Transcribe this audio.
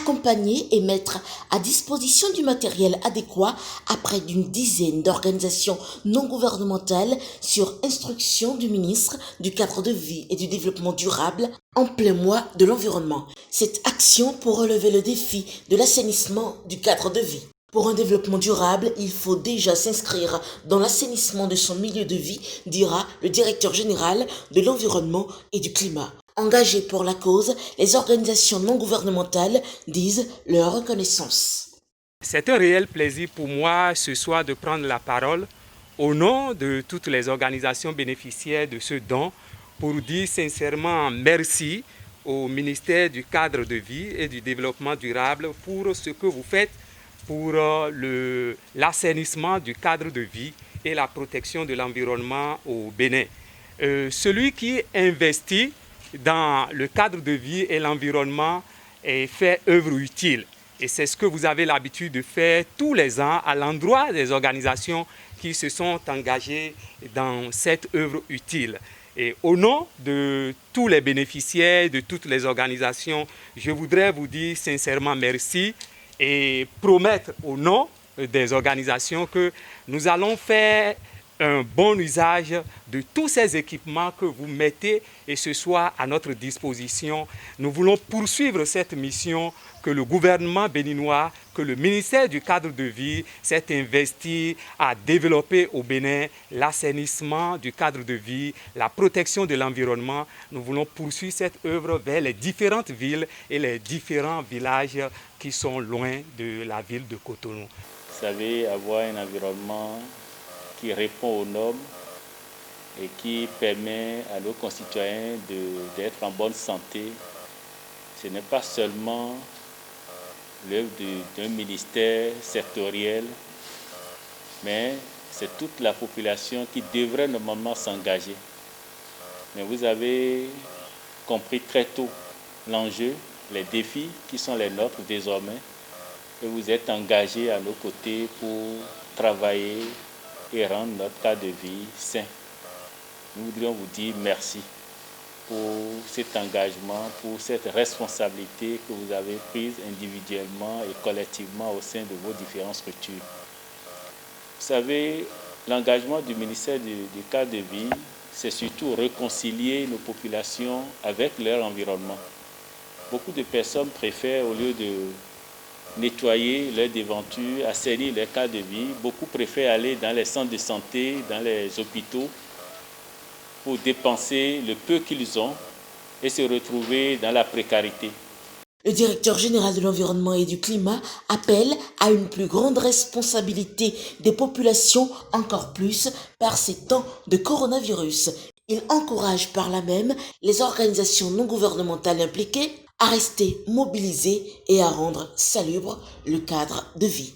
accompagner et mettre à disposition du matériel adéquat à près d'une dizaine d'organisations non gouvernementales sur instruction du ministre du Cadre de vie et du Développement durable en plein mois de l'environnement. Cette action pour relever le défi de l'assainissement du cadre de vie. Pour un développement durable, il faut déjà s'inscrire dans l'assainissement de son milieu de vie, dira le directeur général de l'environnement et du climat. Engagées pour la cause, les organisations non gouvernementales disent leur reconnaissance. C'est un réel plaisir pour moi ce soir de prendre la parole au nom de toutes les organisations bénéficiaires de ce don pour dire sincèrement merci au ministère du Cadre de vie et du Développement durable pour ce que vous faites pour l'assainissement du cadre de vie et la protection de l'environnement au Bénin. Celui qui investit dans le cadre de vie et l'environnement fait œuvre utile. Et c'est ce que vous avez l'habitude de faire tous les ans à l'endroit des organisations qui se sont engagées dans cette œuvre utile. Et au nom de tous les bénéficiaires, de toutes les organisations, je voudrais vous dire sincèrement merci et promettre au nom des organisations que nous allons faire un bon usage de tous ces équipements que vous mettez et ce soir à notre disposition. Nous voulons poursuivre cette mission que le gouvernement béninois, que le ministère du Cadre de vie s'est investi à développer au Bénin, l'assainissement du cadre de vie, la protection de l'environnement. Nous voulons poursuivre cette œuvre vers les différentes villes et les différents villages qui sont loin de la ville de Cotonou. Vous savez, avoir un environnement qui répond aux normes et qui permet à nos concitoyens d'être en bonne santé, ce n'est pas seulement l'œuvre d'un ministère sectoriel, mais c'est toute la population qui devrait normalement s'engager. Mais vous avez compris très tôt l'enjeu, les défis qui sont les nôtres désormais, et vous êtes engagés à nos côtés pour travailler et rendre notre cadre de vie sain. Nous voudrions vous dire merci pour cet engagement, pour cette responsabilité que vous avez prise individuellement et collectivement au sein de vos différentes structures. Vous savez, l'engagement du ministère du cadre de vie, c'est surtout réconcilier nos populations avec leur environnement. Beaucoup de personnes préfèrent, au lieu de nettoyer leurs devantures, assainir leur cadre de vie, beaucoup préfèrent aller dans les centres de santé, dans les hôpitaux, pour dépenser le peu qu'ils ont et se retrouver dans la précarité. Le directeur général de l'environnement et du climat appelle à une plus grande responsabilité des populations, encore plus par ces temps de coronavirus. Il encourage par là même les organisations non gouvernementales impliquées à rester mobilisées et à rendre salubre le cadre de vie.